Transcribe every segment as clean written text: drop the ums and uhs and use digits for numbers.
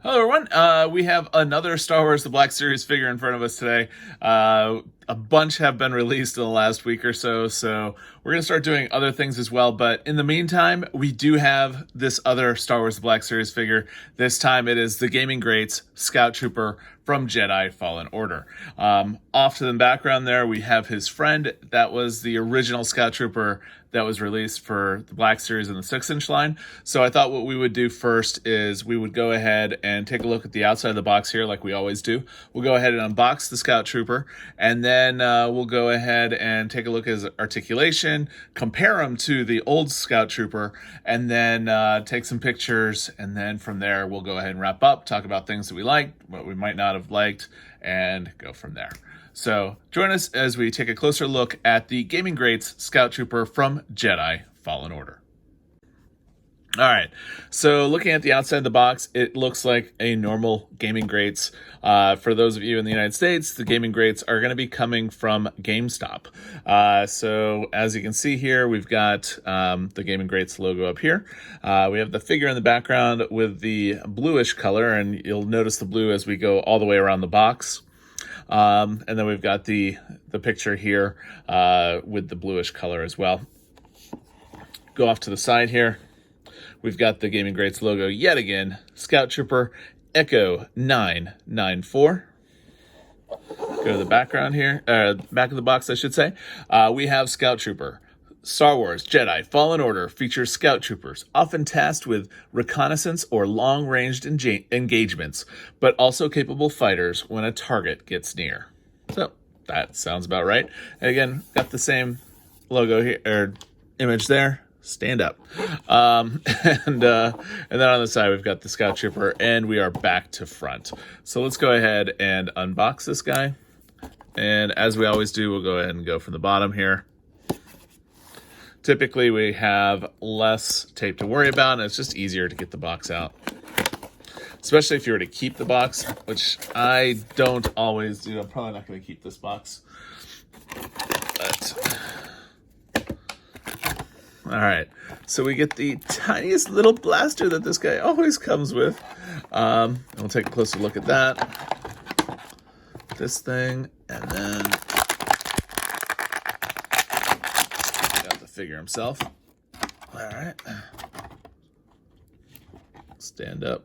Hello, everyone. We have another Star Wars The Black Series figure in front of us today. A bunch have been released in the last week or so we're going to start doing other things as well. But in the meantime, we do have this other Star Wars The Black Series figure. This time it is the Gaming Greats Scout Trooper from Jedi Fallen Order. Off to the background there, we have his friend. That was the original Scout Trooper that was released for the Black Series in the 6-inch line. So I thought what we would do first is we would go ahead and take a look at the outside of the box here like we always do. We'll go ahead and unbox the Scout Trooper, and then we'll go ahead and take a look at his articulation, compare him to the old Scout Trooper, and then take some pictures, and then from there we'll go ahead and wrap up, talk about things that we liked, what we might not have liked, and go from there. So join us as we take a closer look at the Gaming Greats Scout Trooper from Jedi Fallen Order. All right, so looking at the outside of the box, it looks like a normal Gaming Greats. For those of you in the United States, the Gaming Greats are going to be coming from GameStop. So as you can see here, we've got the Gaming Greats logo up here. We have the figure in the background with the bluish color, and you'll notice the blue as we go all the way around the box. And then we've got the picture here with the bluish color as well. Go off to the side here. We've got the Gaming Greats logo yet again, Scout Trooper Echo 994. Go to the background here, back of the box, I should say. We have Scout Trooper. Star Wars Jedi Fallen Order features Scout Troopers, often tasked with reconnaissance or long-ranged engagements, but also capable fighters when a target gets near. So that sounds about right. And again, got the same logo here, or image there. Stand up. And then on the side, we've got the Scout Trooper, and we are back to front. So let's go ahead and unbox this guy. And as we always do, we'll go ahead and go from the bottom here. Typically, we have less tape to worry about, and it's just easier to get the box out. Especially if you were to keep the box, which I don't always do. I'm probably not going to keep this box. But all right, so we get the tiniest little blaster that this guy always comes with. We'll take a closer look at that. This thing, and then got the figure himself. All right, stand up.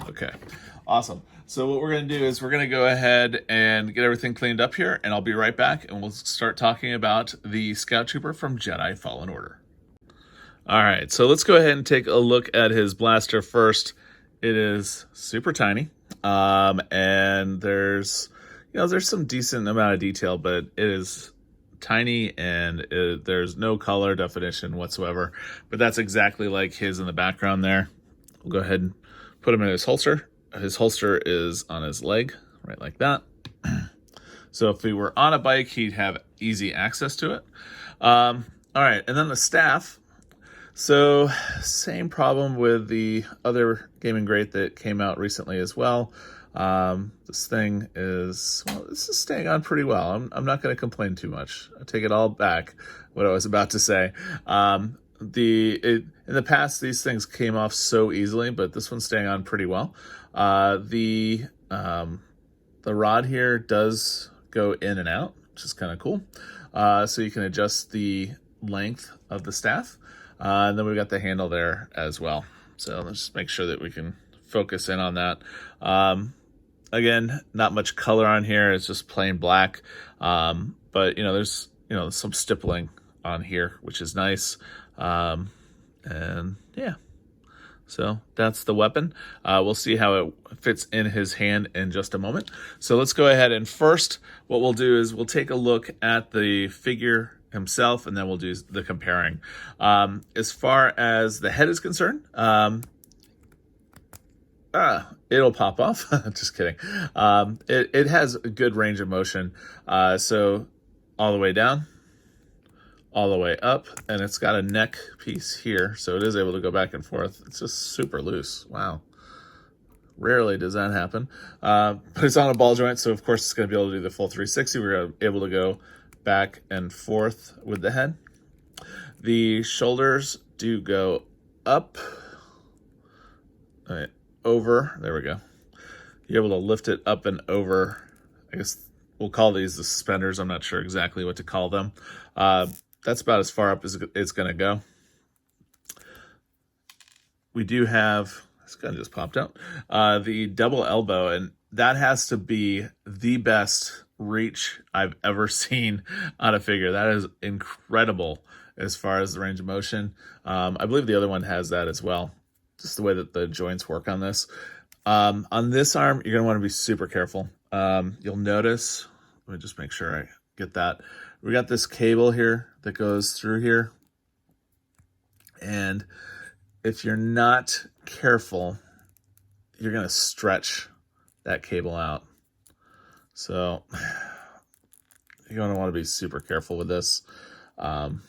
Okay, awesome. So what we're going to do is we're going to go ahead and get everything cleaned up here, and I'll be right back, and we'll start talking about the Scout Trooper from Jedi Fallen Order. All right, so let's go ahead and take a look at his blaster first. It is super tiny, and there's some decent amount of detail, but it is tiny, and there's no color definition whatsoever. But that's exactly like his in the background there. We'll go ahead and put him in his holster. His holster is on his leg, right like that. So if he were on a bike, he'd have easy access to it. All right, and then the staff. So same problem with the other Gaming Great that came out recently as well. This thing is, well, this is staying on pretty well. I'm not going to complain too much. I take it all back, what I was about to say. In the past, these things came off so easily, but this one's staying on pretty well. The rod here does go in and out, which is kind of cool. So you can adjust the length of the staff. And then we've got the handle there as well. So let's just make sure that we can focus in on that. Again, not much color on here. It's just plain black. But there's some stippling on here, which is nice. And yeah, so that's the weapon. We'll see how it fits in his hand in just a moment. So let's go ahead, and first what we'll do is we'll take a look at the figure himself, and then we'll do the comparing. As far as the head is concerned, it'll pop off. Just kidding. It has a good range of motion. So all the way down, all the way up, and it's got a neck piece here, so it is able to go back and forth. It's just super loose. Wow. Rarely does that happen. But it's on a ball joint, so of course it's going to be able to do the full 360. We're able to go back and forth with the head. The shoulders do go up. All right. over. There we go. You're able to lift it up and over. I guess we'll call these the suspenders. I'm not sure exactly what to call them. That's about as far up as it's going to go. We do have, this gun just popped out, the double elbow, and that has to be the best reach I've ever seen on a figure. That is incredible as far as the range of motion. I believe the other one has that as well, just the way that the joints work on this. On this arm, you're going to want to be super careful. You'll notice, let me just make sure I get that. We got this cable here that goes through here. And if you're not careful, you're going to stretch that cable out. So you're going to want to be super careful with this. I'm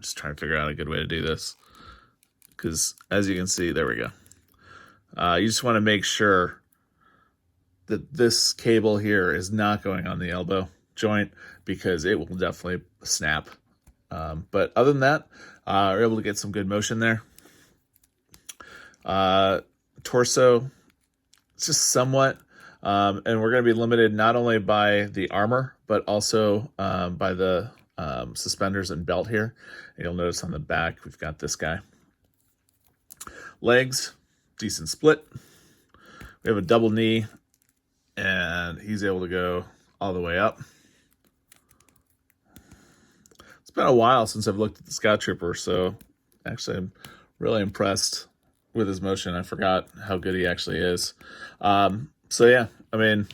just trying to figure out a good way to do this. Because as you can see, there we go. You just want to make sure that this cable here is not going on the elbow joint, because it will definitely snap. But other than that, we're able to get some good motion there. Torso, it's just somewhat, and we're going to be limited not only by the armor, but also by the suspenders and belt here. And you'll notice on the back, we've got this guy. Legs, decent split. We have a double knee, and he's able to go all the way up. It's been a while since I've looked at the Scout Trooper, so actually I'm really impressed with his motion. I forgot how good he actually is. So yeah, I mean,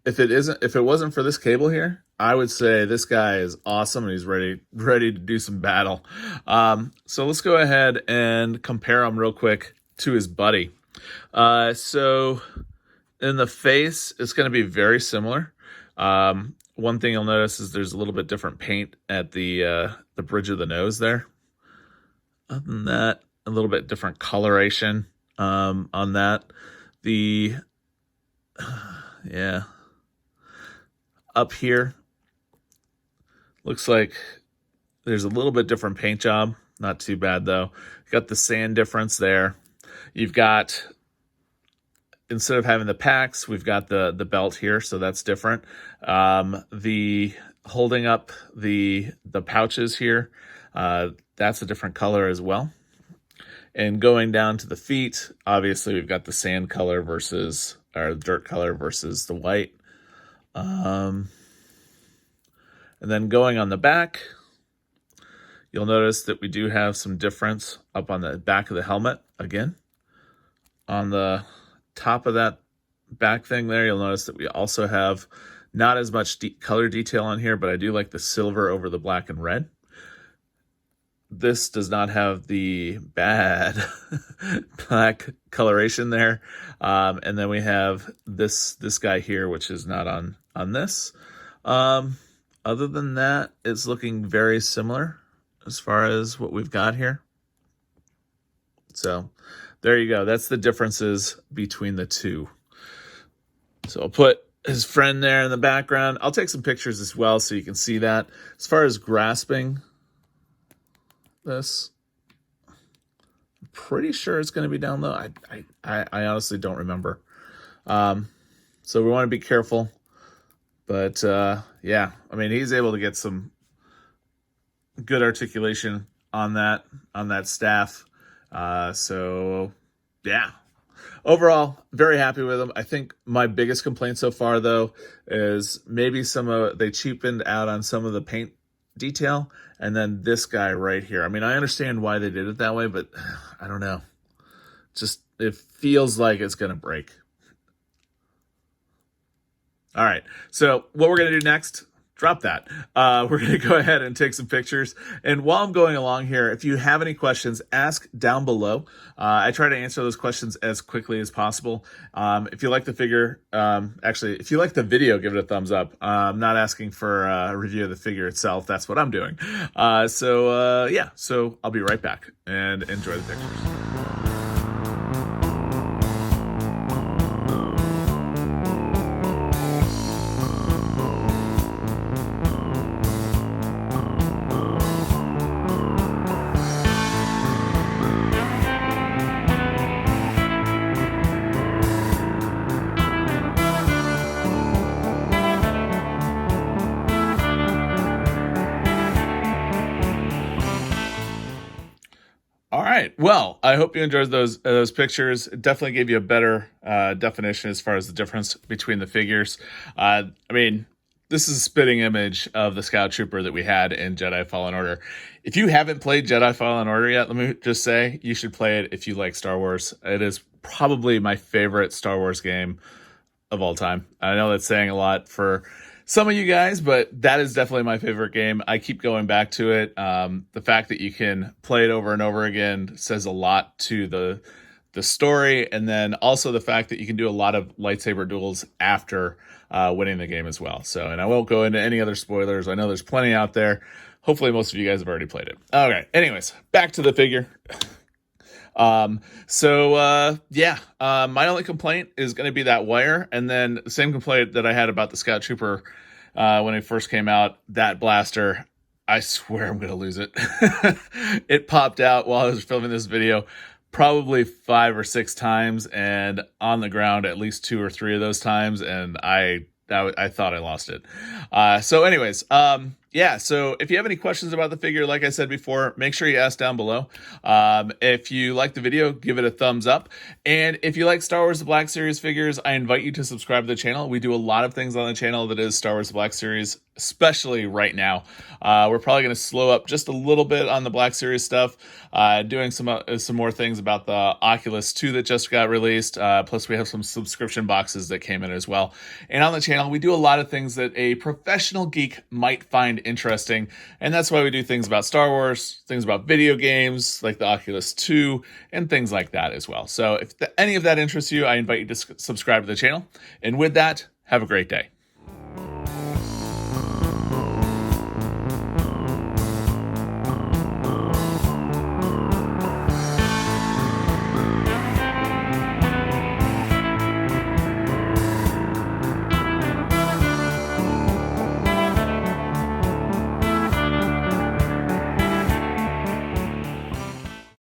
if it wasn't for this cable here, I would say this guy is awesome and he's ready to do some battle. So let's go ahead and compare him real quick to his buddy. So in the face, it's going to be very similar. One thing you'll notice is there's a little bit different paint at the bridge of the nose there. Other than that, a little bit different coloration on that. Yeah, up here looks like there's a little bit different paint job. Not too bad though. You got the sand difference there. You've got, instead of having the packs, we've got the belt here, so that's different. The holding up the pouches here, that's a different color as well. And going down to the feet, obviously we've got the sand color versus, or dirt color versus the white. And then going on the back, you'll notice that we do have some difference up on the back of the helmet again. On the top of that back thing there, you'll notice that we also have not as much color detail on here, but I do like the silver over the black and red. This does not have the bad black coloration there. And then we have this guy here, which is not on this. Other than that, it's looking very similar as far as what we've got here. So there you go. That's the differences between the two. So I'll put his friend there in the background. I'll take some pictures as well so you can see that. As far as grasping this, I'm pretty sure it's going to be down low. I honestly don't remember. So we want to be careful. But yeah, I mean, he's able to get some good articulation on that staff. So yeah, overall, very happy with him. I think my biggest complaint so far, though, is maybe they cheapened out on some of the paint detail, and then this guy right here. I mean, I understand why they did it that way, but I don't know. Just, it feels like it's going to break. All right, so what we're going to do next, drop that. We're going to go ahead and take some pictures. And while I'm going along here, if you have any questions, ask down below. I try to answer those questions as quickly as possible. If you like the figure, actually, if you like the video, give it a thumbs up. I'm not asking for a review of the figure itself. That's what I'm doing. Yeah, so I'll be right back and enjoy the pictures. All right. Well, I hope you enjoyed those pictures. It definitely gave you a better definition as far as the difference between the figures. I mean, this is a spitting image of the Scout Trooper that we had in Jedi Fallen Order. If you haven't played Jedi Fallen Order yet, let me just say you should play it if you like Star Wars. It is probably my favorite Star Wars game of all time. I know that's saying a lot for some of you guys, but that is definitely my favorite game. I keep going back to it. The fact that you can play it over and over again says a lot to the story, and then also the fact that you can do a lot of lightsaber duels after winning the game as well. So, and I won't go into any other spoilers. I know there's plenty out there. Hopefully most of you guys have already played it. Okay, anyways, back to the figure. My only complaint is going to be that wire, and then the same complaint that I had about the Scout Trooper when it first came out, that blaster. I swear I'm going to lose it. It popped out while I was filming this video probably 5 or 6 times, and on the ground at least 2 or 3 of those times, and I thought I lost it. So if you have any questions about the figure, like I said before, make sure you ask down below. If you like the video, give it a thumbs up. And if you like Star Wars The Black Series figures, I invite you to subscribe to the channel. We do a lot of things on the channel that is Star Wars The Black Series, especially right now. We're probably going to slow up just a little bit on the Black Series stuff, doing some more things about the Oculus 2 that just got released. Plus we have some subscription boxes that came in as well. And on the channel, we do a lot of things that a professional geek might find interesting. And that's why we do things about Star Wars, things about video games like the Oculus 2, and things like that as well. So if any of that interests you, I invite you to subscribe to the channel. And with that, have a great day.